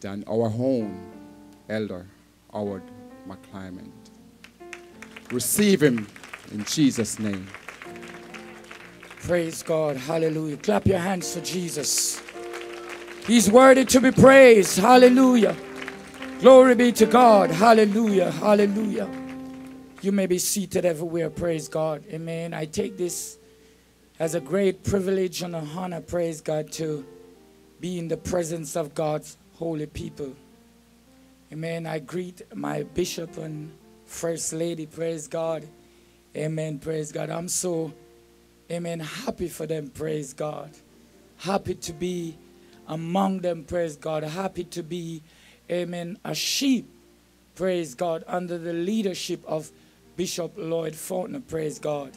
than our own elder, Howard McClymont. Receive him in Jesus' name. Praise God. Hallelujah. Clap your hands for Jesus. He's worthy to be praised. Hallelujah. Glory be to God. Hallelujah. Hallelujah. You may be seated everywhere. Praise God. Amen. I take this as a great privilege and an honor, praise God, to be in the presence of God's holy people. Amen. I greet my bishop and first lady. Praise God. Amen. Praise God. I'm so, amen, happy for them. Praise God. Happy to be among them. Praise God. Happy to be, amen, a sheep. Praise God. Under the leadership of Bishop Lloyd Faulkner. Praise God.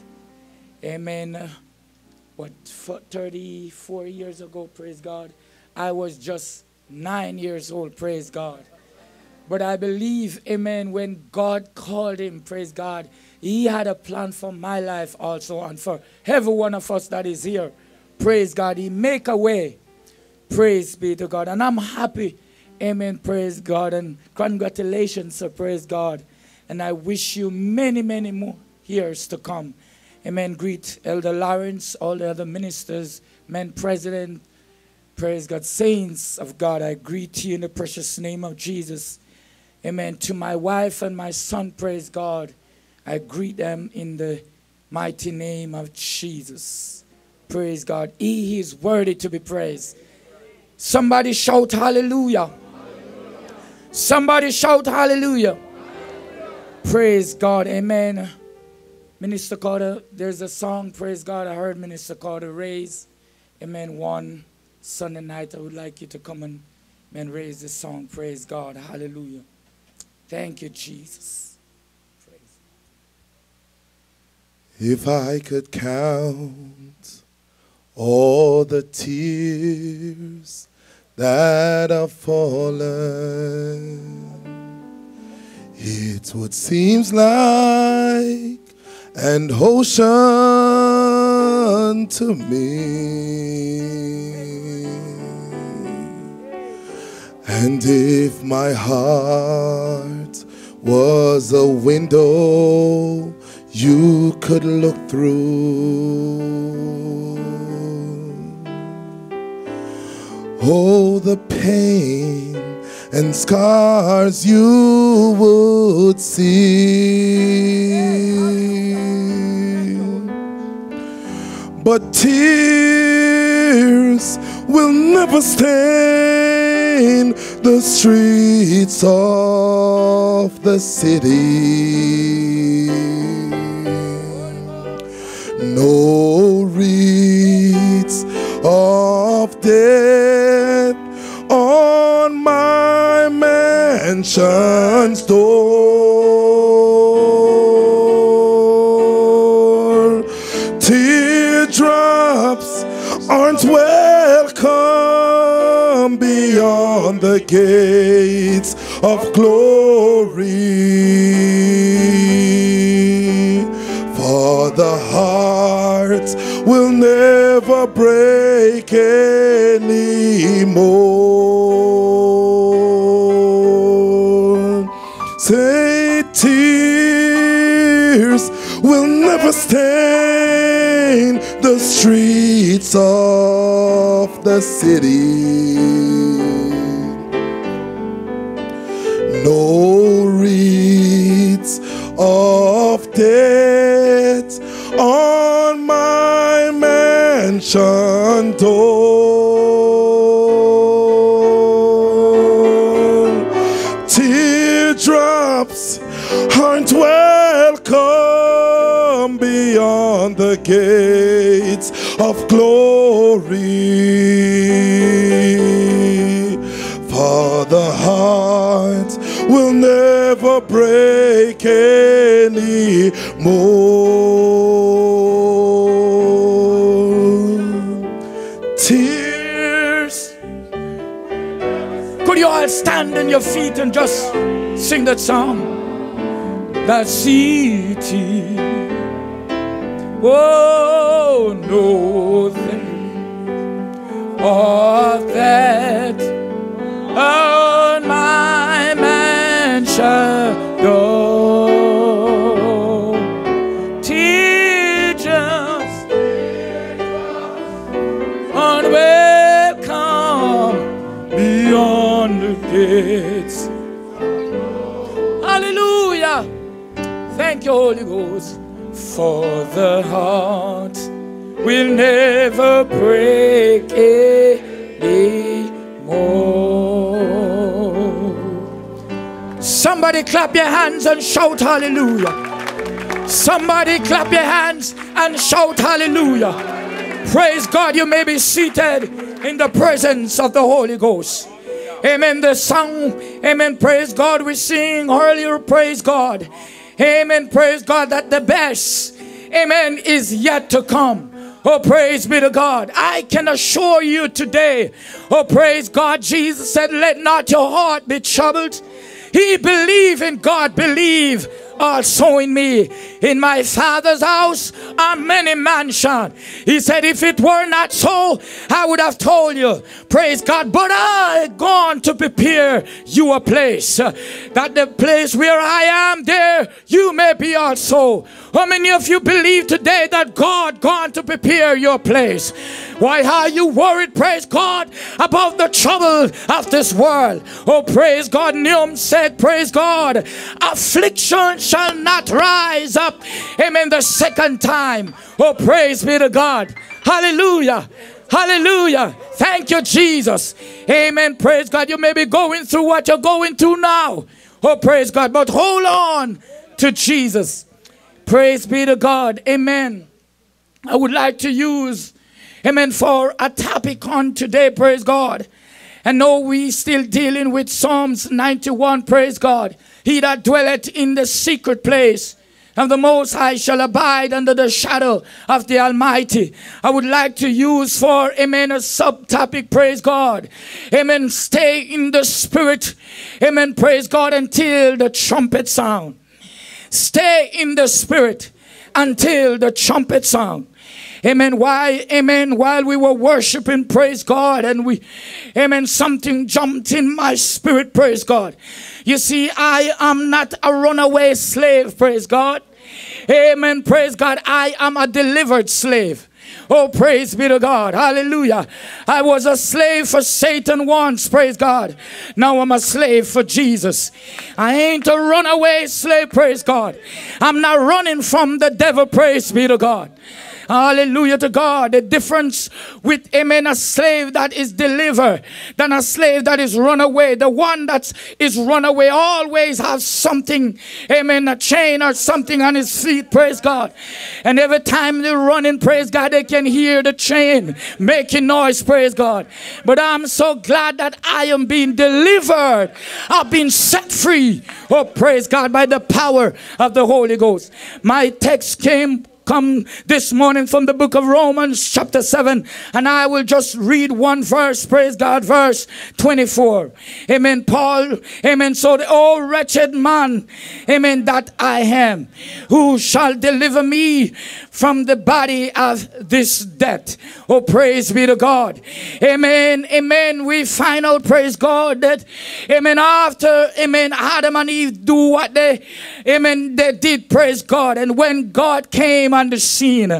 Amen. 34 years ago, praise God, I was just 9 years old, praise God. But I believe, amen, when God called him, praise God, he had a plan for my life also and for every one of us that is here. Praise God. He make a way. Praise be to God. And I'm happy, amen, praise God. And congratulations, sir, praise God. And I wish you many, many more years to come. Amen. Greet Elder Lawrence, all the other ministers, men president, praise God, saints of God. I greet you in the precious name of Jesus. Amen. To my wife and my son, praise God, I greet them in the mighty name of Jesus. Praise God. He is worthy to be praised. Somebody shout hallelujah. Hallelujah. Somebody shout hallelujah. Hallelujah. Praise God. Amen. Minister Carter, there's a song, praise God, I heard Minister Carter raise, amen, one Sunday night. I would like you to come and, amen, raise this song, praise God, hallelujah. Thank you, Jesus. Praise. If I could count all the tears that have fallen, it would seem like an ocean to me. And if my heart was a window you could look through, oh, the pain and scars you would see. But tears will never stain the streets of the city. No wreaths of death on my mansion's door. Teardrops aren't welcome beyond the gates of glory, for the heart will never break anymore. Say, tears will never stain the streets of the city. No wreaths of death on my mansion door. Teardrops aren't welcome beyond the gates of glory, for the heart will never break anymore. Tears. Could you all stand on your feet and just sing that song? That city, oh, nothing of that. Oh, beyond the gates. Hallelujah. Thank you, Holy Ghost. For the heart will never break anymore. Somebody clap your hands and shout hallelujah. Somebody clap your hands and shout hallelujah. Praise God. You may be seated in the presence of the Holy Ghost. Amen. The song, amen, praise God, we sing earlier, praise God. Amen, praise God, that the best, amen, is yet to come. Oh, praise be to God. I can assure you today, oh, praise God, Jesus said, let not your heart be troubled. He believed in God, believe also in me. In my Father's house are many mansions. He said, if it were not so, I would have told you. Praise God. But I gone to prepare you a place. That the place where I am, there you may be also. How many of you believe today that God gone to prepare your place? Why are you worried, praise God, about the trouble of this world? Oh, praise God. Nehemiah said, praise God, affliction shall not rise up, amen, the second time. Oh, praise be to God. Hallelujah. Hallelujah. Thank you, Jesus. Amen. Praise God. You may be going through what you're going through now. Oh, praise God. But hold on to Jesus. Praise be to God. Amen. I would like to use, amen, for a topic on today, praise God. And no, we still dealing with Psalms 91, praise God. He that dwelleth in the secret place of the Most High shall abide under the shadow of the Almighty. I would like to use for, amen, a subtopic, praise God. Amen, stay in the Spirit, amen, praise God, until the trumpet sound. Stay in the Spirit until the trumpet sound. Amen. Why? Amen. While we were worshiping, praise God, and we, amen, something jumped in my spirit, praise God. You see, I am not a runaway slave, praise God. Amen. Praise God. I am a delivered slave. Oh, praise be to God. Hallelujah. I was a slave for Satan once, praise God. Now I'm a slave for Jesus. I ain't a runaway slave, praise God. I'm not running from the devil, praise be to God. Hallelujah to God. The difference with, amen, a slave that is delivered than a slave that is run away. The one that is run away always has something, amen, a chain or something on his feet, praise God. And every time they're running, praise God, they can hear the chain making noise, praise God. But I'm so glad that I am being delivered. I've been set free, oh, praise God, by the power of the Holy Ghost. My text come this morning from the book of Romans chapter 7, and I will just read one verse, praise God, verse 24. Amen. Paul, amen. So the oh wretched man, amen, that I am, who shall deliver me from the body of this death? Oh, praise be to God. Amen. Amen. We find out, praise God, that, amen, after, amen, Adam and Eve do what they, amen, they did, praise God. And when God came on the scene,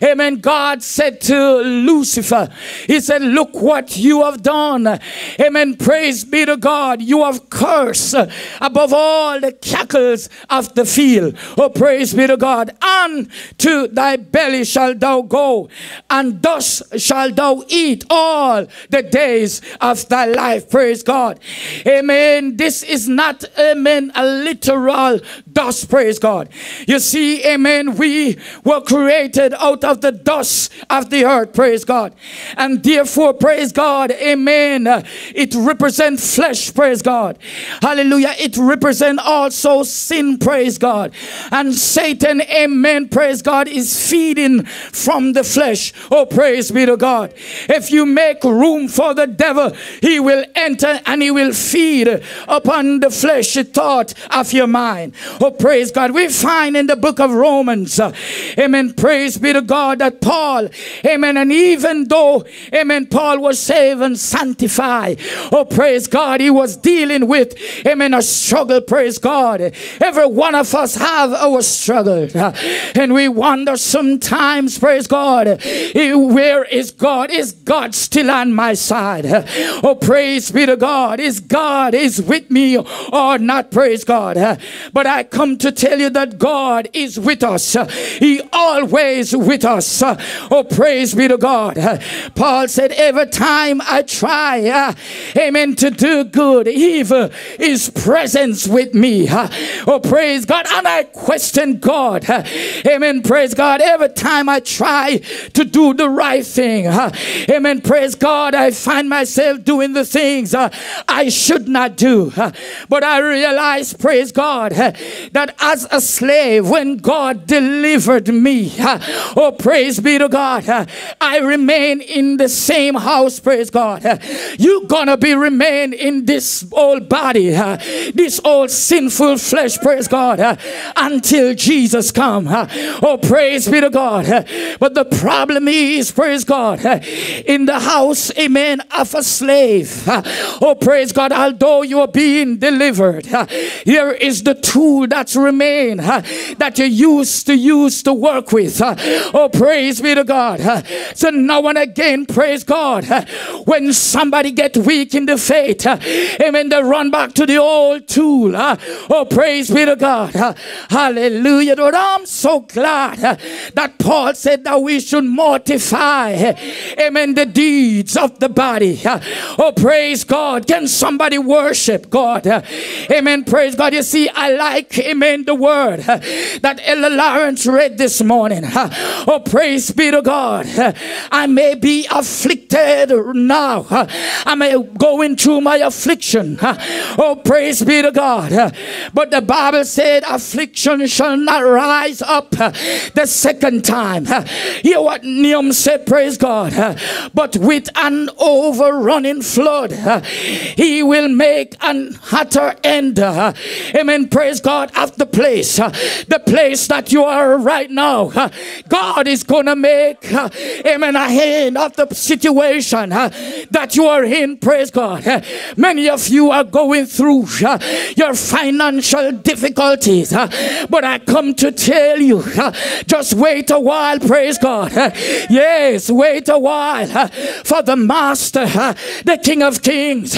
amen, God said to Lucifer, he said, look what you have done. Amen. Praise be to God. You have cursed above all the cackles of the field. Oh, praise be to God. And to thy belly shalt thou go, and thus shalt thou eat all the days of thy life. Praise God. Amen. This is not, amen, a literal dust, praise God. You see, amen, we were created out of the dust of the earth, praise God. And therefore, praise God, amen, it represents flesh, praise God. Hallelujah. It represents also sin, praise God. And Satan, amen, praise God, is feeding from the flesh. Oh, praise be to God. If you make room for the devil, he will enter and he will feed upon the fleshy thought of your mind. Oh, praise God. We find in the book of Romans, amen, praise be to God, that Paul, amen, and even though, amen, Paul was saved and sanctified, oh, praise God, he was dealing with, amen, a struggle, praise God. Every one of us have our struggle, and we wonder sometimes, praise God, where is God? Is God still on my side? Oh, praise be to God. Is God is with me or not? Praise God. But I come to tell you that God is with us. He always with us. Oh, praise be to God. Paul said, every time I try, amen, to do good, evil is present with me. Oh, praise God. And I question God. Amen, praise God. Every time I try to do the right thing, amen, praise God, I find myself doing the things I should not do. But I realize, praise God, that as a slave, when God delivered me, oh, praise be to God, I remain in the same house, praise God. You're gonna be remain in this old body, this old sinful flesh, praise God, until Jesus come. Oh, praise be to God. But the problem is, praise God, in the house, amen, of a slave, oh, praise God, although you are being delivered, here is the tool that's remain that you used to use to work with. Oh, praise be to God. So now and again, praise God, when somebody get weak in the faith, amen, they run back to the old tool. Oh, praise be to God. Hallelujah. Lord, I'm so glad that Paul said that we should mortify, amen, the deeds of the body. Oh, praise God. Can somebody worship God? Amen, praise God. You see, I like, amen, the word that Ella Lawrence read this morning. Oh, praise be to God. I may be afflicted now. I may going through my affliction. Oh, praise be to God. But the Bible said affliction shall not rise up the second time. Hear what Nehemiah said, praise God. But with an overrunning flood, he will make an utter end. Amen, praise God, of the place that you are right now. God is going to make, amen, a end of the situation that you are in, praise God. Many of you are going through your financial difficulties, but I come to tell you, just wait a while, praise God. Yes, wait a while for the Master, the King of Kings,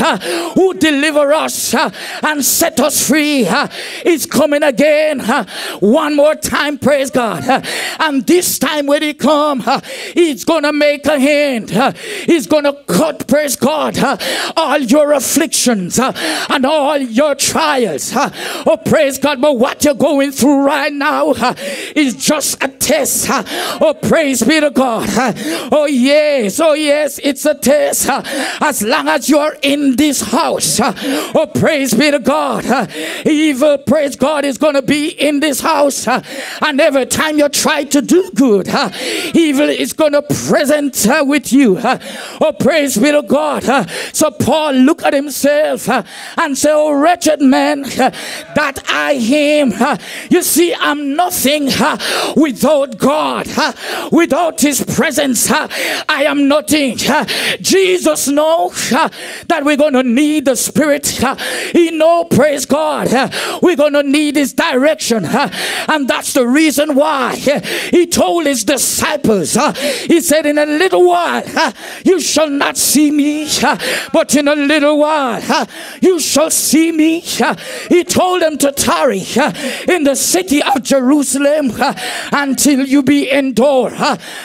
who deliver us and set us free, is coming again one more time, praise God. And this time when he come, he's gonna make a hand. He's gonna cut, praise God, all your afflictions and all your trials. Oh, praise God. But what you're going through right now is just a test. Oh, praise be to God. Oh yes, it's a test. As long as you're in this house, oh, praise be to God, evil, praise God, is going to be in this house. And every time you try to do good, evil is going to present with you. Oh, praise be to God. So Paul looked at himself and said, oh, wretched man that I am. You see, I'm nothing without God. Without his presence, I am nothing. Jesus knows that we're going to need the Spirit. He knows, praise God, we're going to need his direction. And that's the reason why he told his disciples, he said, in a little while you shall not see me, but in a little while you shall see me. He told them to tarry in the city of Jerusalem until you be endured.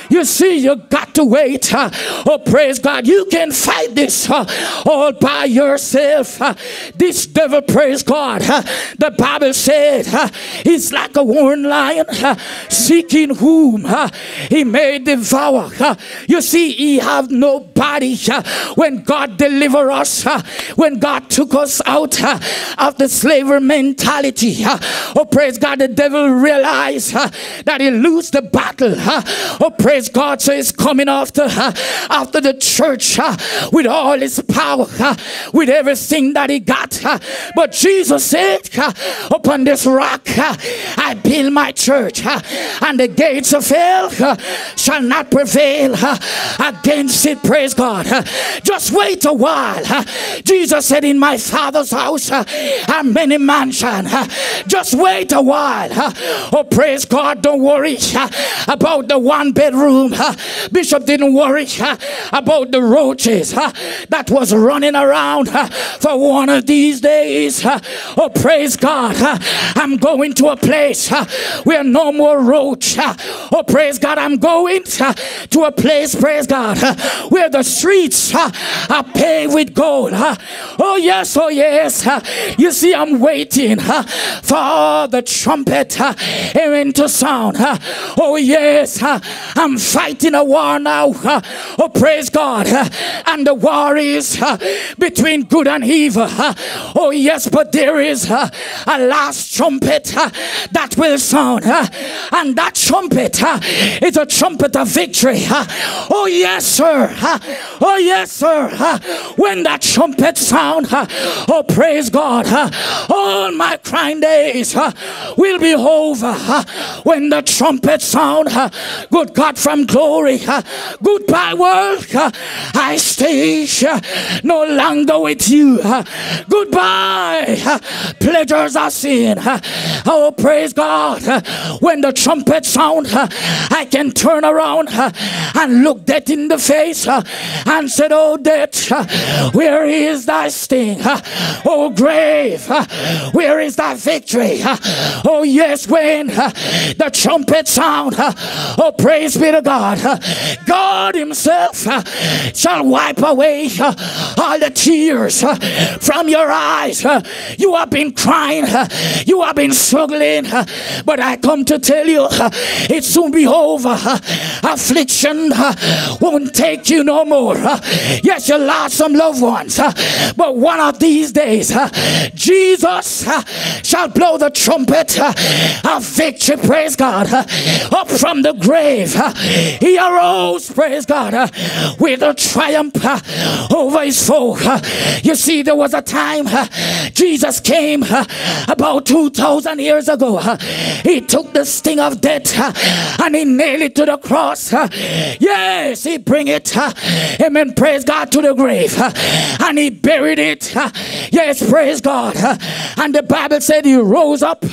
You see, you got to wait. Oh, praise God. You can fight this all by yourself. This devil, praise God, the Bible said he's like a roaring lion seeking whom he may devour. You see, he have nobody. When God delivered us, when God took us out of the slavery mentality, oh, praise God, the devil realized that he lose the battle. Oh, praise God. So he's coming after the church with all his power, with everything that he got. But Jesus said, upon upon this rock I build my church, and the gates of hell shall not prevail against it. Praise God. Just wait a while. Jesus said, in my Father's house are many mansions. Just wait a while. Oh, praise God. Don't worry about the one bedroom. Bishop didn't worry about the roaches that was running around for one of these days. Oh, praise God. I'm going to a place where no more roach. Oh, praise God. I'm going to a place, praise God, where the streets are paved with gold. Oh yes, oh yes. You see, I'm waiting for the trumpet to sound. Oh yes, I'm fighting a war now. Oh, praise God. And the war is between good and evil. Oh yes, but there is a last trumpet that will sound, and that trumpet is a trumpet of victory. Oh yes, sir. Oh yes, sir. When that trumpet sound, oh praise God, all my crying days will be over. When the trumpet sound, good God from glory, goodbye world, I stay no longer with you. Goodbye pleasures of sin. Oh praise God. When the trumpet sound, I can turn around and look death in the face and said, oh death, where is thy sting? Oh grave, where is thy victory? Oh yes, when the trumpet sound, oh praise be to God, God himself shall wipe away all the tears from your eyes. You have been crying, you have been struggling, but I come to tell you, it soon be over. Affliction won't take you no more. Yes, you lost some loved ones, but one of these days Jesus shall blow the trumpet of victory. Praise God. Up from the grave he arose, praise God, with a triumph over his foe. You see, there was a time Jesus came about 2,000 years ago. He took the sting of death and he nailed it to the cross. Yes, he bring it, amen, praise God, to the grave, and he buried it. Yes, praise God. And the Bible said he rose up.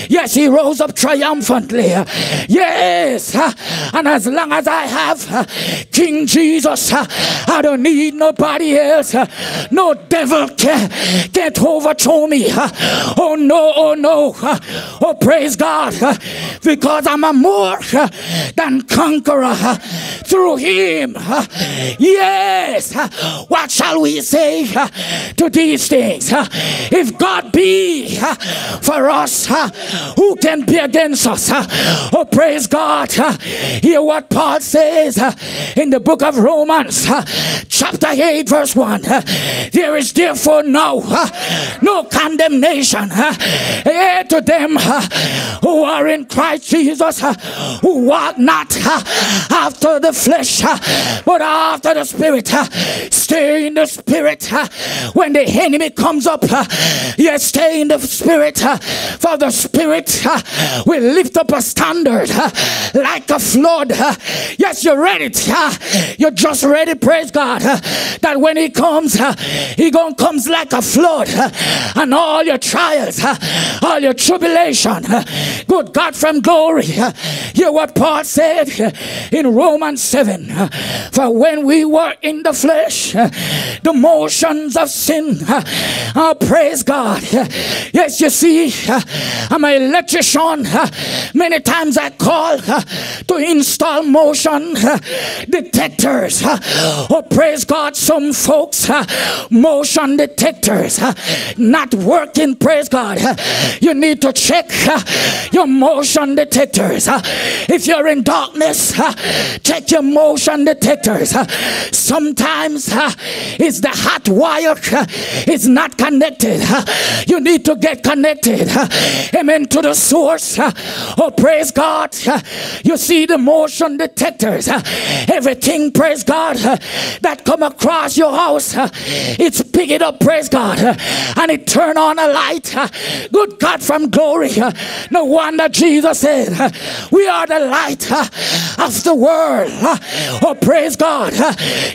Yes, he rose up triumphantly. Yes, and as long as I have King Jesus, I don't need nobody else. No devil can't overthrow me. Oh no, oh no. Oh praise God, because I'm a more than conqueror through him. Yes, what shall we say to these things? If God be for us, who can be against us? Oh praise God. Hear what Paul says in the book of Romans chapter 8 verse 1. There is therefore no condemnation to them who are in Christ Jesus, who walk not after the flesh but after the Spirit. Stay in the Spirit. When the enemy comes up, yes, stay in the Spirit, for the Spirit will lift up a standard like a flood. Yes, you're ready. You're just ready, praise God, that when he comes, he gonna comes like a flood, and all your trials, all your tribulation, good God from glory. Hear what Paul said in Romans 7. For when we were in the flesh, the motions of sin, praise God. Yes, you see, I'm an electrician. Many times I call to install motion detectors. Oh, praise God, some folks, motion detectors not working, praise God. You need to check your motion detectors. If you're in darkness, check your motion detectors. Sometimes it's the hot wire is not connected. You need to get connected, amen, to the source. Oh, praise God. You see the motion detectors, everything, praise God, that come across your house, it's pick it up, praise God, and it turn on a light Good God from glory. No wonder Jesus said, we are the light of the world. Oh, praise God.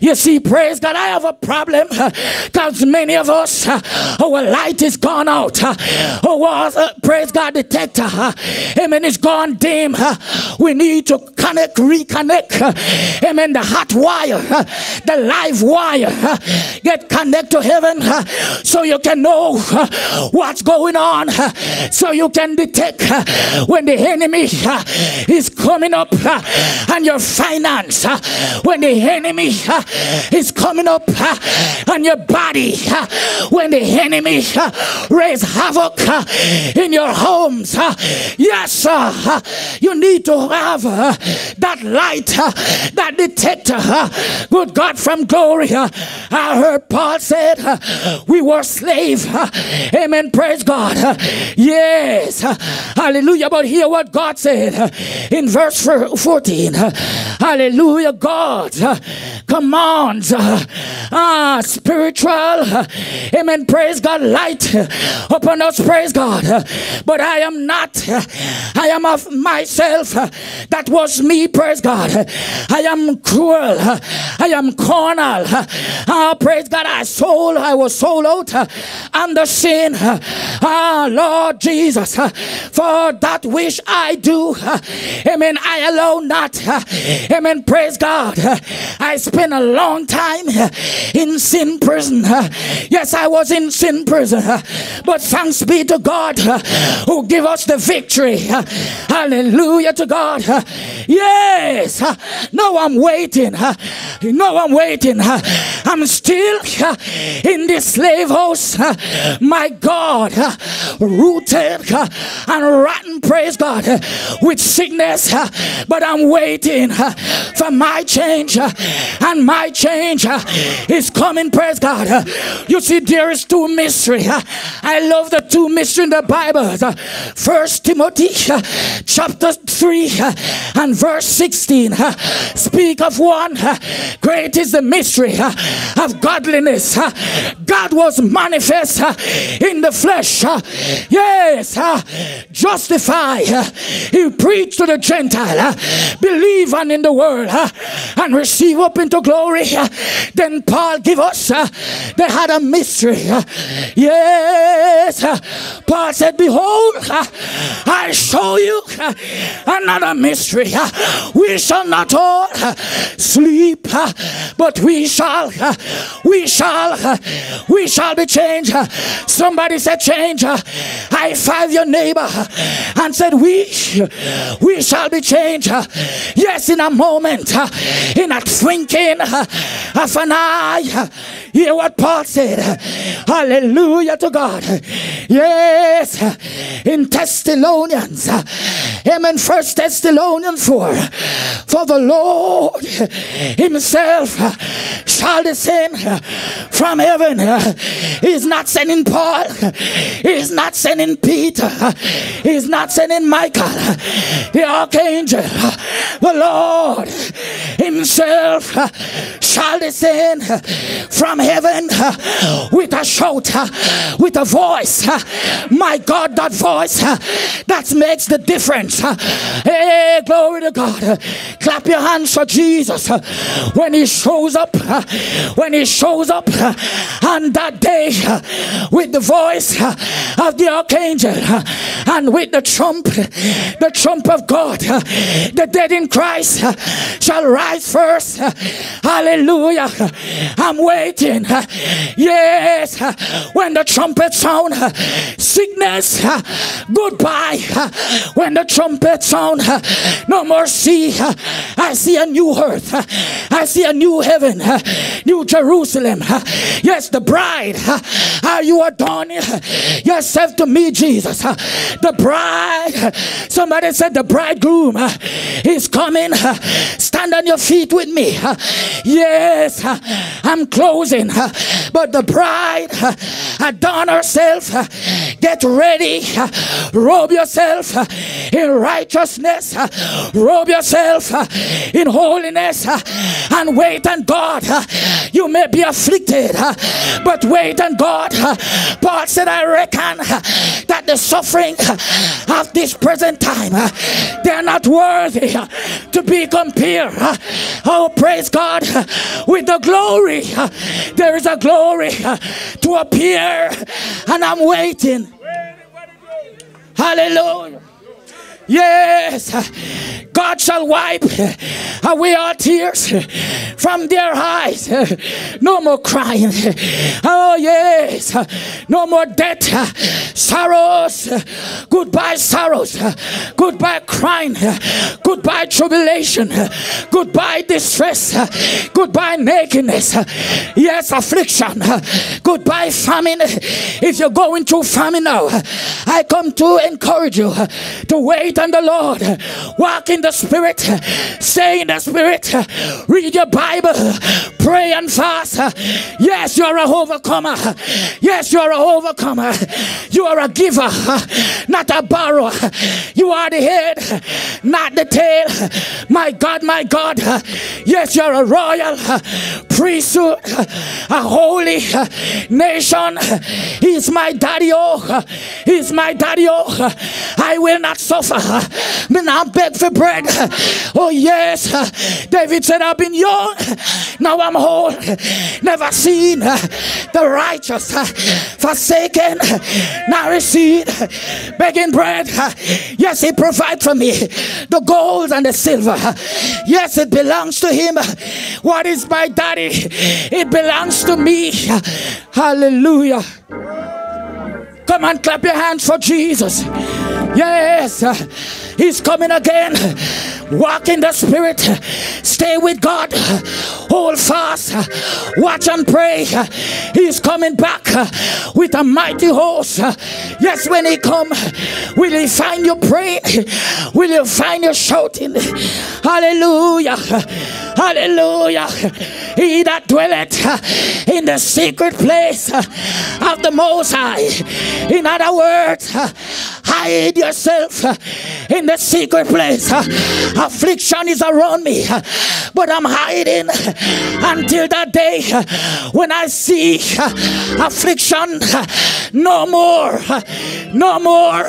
You see, praise God, I have a problem because many of us, our light is gone out. Our praise God detector, amen, is gone dim. We need to reconnect, amen, the hot wire, the live wire, get connected to heaven so you can know what's going on, so you can detect when the enemy is coming up on your finance, when the enemy is coming up on your body, when the enemy raise havoc in your homes. Yes, sir, you need to have that light, that detector. Good God from glory. I heard Paul said we were slave. Amen. Praise God. Yes. Hallelujah. But hear what God said in verse 14. Hallelujah. God commands spiritual, amen, praise God, light upon us, praise God. But I am not, I am of myself. That was me, praise God. I am cruel, I am carnal. Praise God, I was sold out under sin. Lord Jesus, for that which I do, amen, I allow not, amen, praise God. I spent a long time in sin prison. Yes, I was in sin prison, but thanks be to God who give us the victory. Hallelujah to God. Yes, no, I'm waiting. No, I'm waiting. I'm still in this slave house, my God, rooted and rotten, praise God, with sickness, but I'm waiting for my change, and my change is coming, praise God. You see, there is two mysteries. I love the two mysteries in the Bible. 1 Timothy chapter 3 and verse 16 speak of one. Great is the mystery of godliness. God was manifest in the flesh. Yes, justify. He preached to the Gentile, believe on in the world and receive up into glory. Then Paul give us, they had a mystery. Yes, Paul said, behold, I show you another mystery. We shall not all sleep, but we shall be changed. Somebody said change. High five your neighbor and said we shall be changed. Yes, in a moment, in a twinkling of an eye. Hear what Paul said. Hallelujah to God. Yes, in Thessalonians, amen, 1 Thessalonians 4, for the Lord himself shall descend from heaven. He's not sending Paul, he's not sending Peter, he's not sending Michael, the archangel. The Lord himself shall descend from heaven with a shout, with a voice. My God, that voice that makes the difference. Hey, glory to God. Clap your hands for Jesus when he shows up, when he shows up on that day with the voice of the archangel and with the trump of God. The dead in Christ shall rise first. Hallelujah. I'm waiting. Yes, when the trumpet sound, sickness, goodbye. When the trumpet sound, no more sea. I see a new earth. I see a new heaven, new Jerusalem. Yes, the bride. Are you adorning yourself to me, Jesus? The bride. Somebody said the bridegroom is coming. Stand on your feet with me. Yes, I'm closing. But the bride adorn herself. Get ready. Robe yourself in righteousness. Robe yourself in holiness. And wait on God. You may be afflicted, but wait on God. Paul said, I reckon that that the suffering of this present time, they're not worthy to be compared. Oh, praise God, with the glory. There is a glory to appear, and I'm waiting. Hallelujah. Yes, God shall wipe away all tears from their eyes. No more crying. Oh yes, no more death, sorrows. Goodbye sorrows. Goodbye crying. Goodbye tribulation. Goodbye distress. Goodbye nakedness. Yes, affliction. Goodbye famine. If you're going through famine now, I come to encourage you to wait on the Lord. Walk in the Spirit. Stay in the Spirit. Read your Bible. Pray and fast. Yes, you are an overcomer. Yes, you are an overcomer. You are a giver, not a borrower. You are the head, not the tail. My God, my God. Yes, you are a royal priesthood, a holy nation. He's my daddy. Oh, he's my daddy. Oh, I will not suffer. But I beg for bread. Oh yes, David said, I've been young, now I'm old. Never seen the righteous forsaken, now receive begging bread. Yes, he provides for me the gold and the silver. Yes, it belongs to him. What is my daddy? It belongs to me. Hallelujah. Come on, clap your hands for Jesus. Yes, he's coming again. Walk in the Spirit. Stay with God. Hold fast. Watch and pray. He's coming back with a mighty host. Yes, when he come, will he find you praying? Will he find you shouting? Hallelujah. Hallelujah. He that dwelleth in the secret place of the Most High. In other words, hide yourself in the secret place. Affliction is around me, but I'm hiding until that day when I see affliction. No more, no more,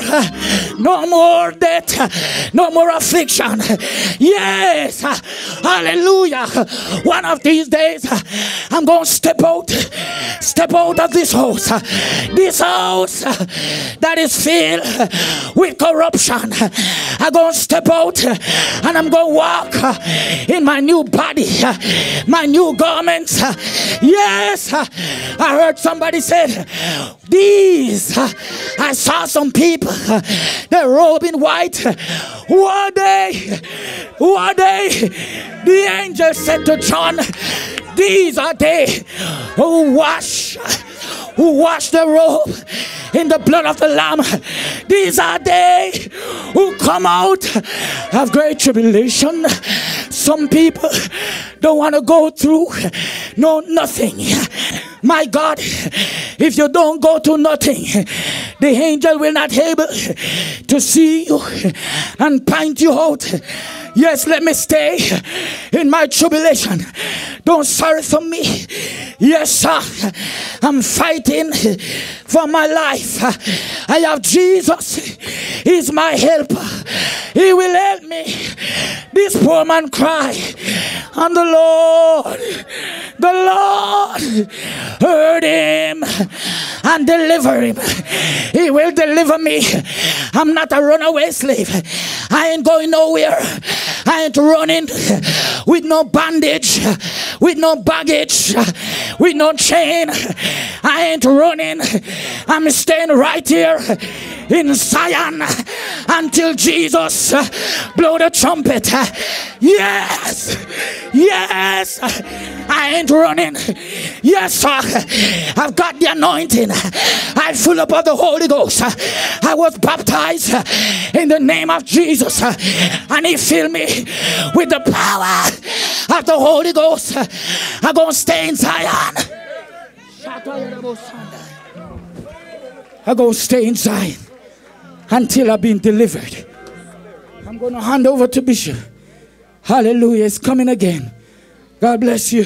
no more death, no more affliction. Yes, hallelujah. One of these days I'm going to step out of this house that is filled with corruption. I'm going to step out and I'm going to walk in my new body, my new garments. Yes, I heard somebody say these. I saw some people, they're robed in white. Who are they? Who are they? The angel said to John, these are they who wash their robe in the blood of the Lamb. These are they who come out of great tribulation. Some people don't want to go through nothing. My God, if you don't go through nothing, the angel will not be able to see you and point you out. Yes, let me stay in my tribulation. Don't sorry for me. Yes, sir. I'm fighting for my life. I have Jesus. He's my helper. He will help me. This poor man cried, and the Lord heard him and delivered him. He will deliver me. I'm not a runaway slave. I ain't going nowhere. I ain't running with no bandage, with no baggage, with no chain. I ain't running. I'm staying right here in Zion until Jesus blow the trumpet. Yes, yes, I ain't running. Yes, sir, I've got the anointing. I'm full up of the Holy Ghost. I was baptized in the name of Jesus, and he filled me with the power of the Holy Ghost. I'm going to stay in Zion. I'm going to stay in Zion until I've been delivered. I'm going to hand over to Bishop. Hallelujah. It's coming again. God bless you.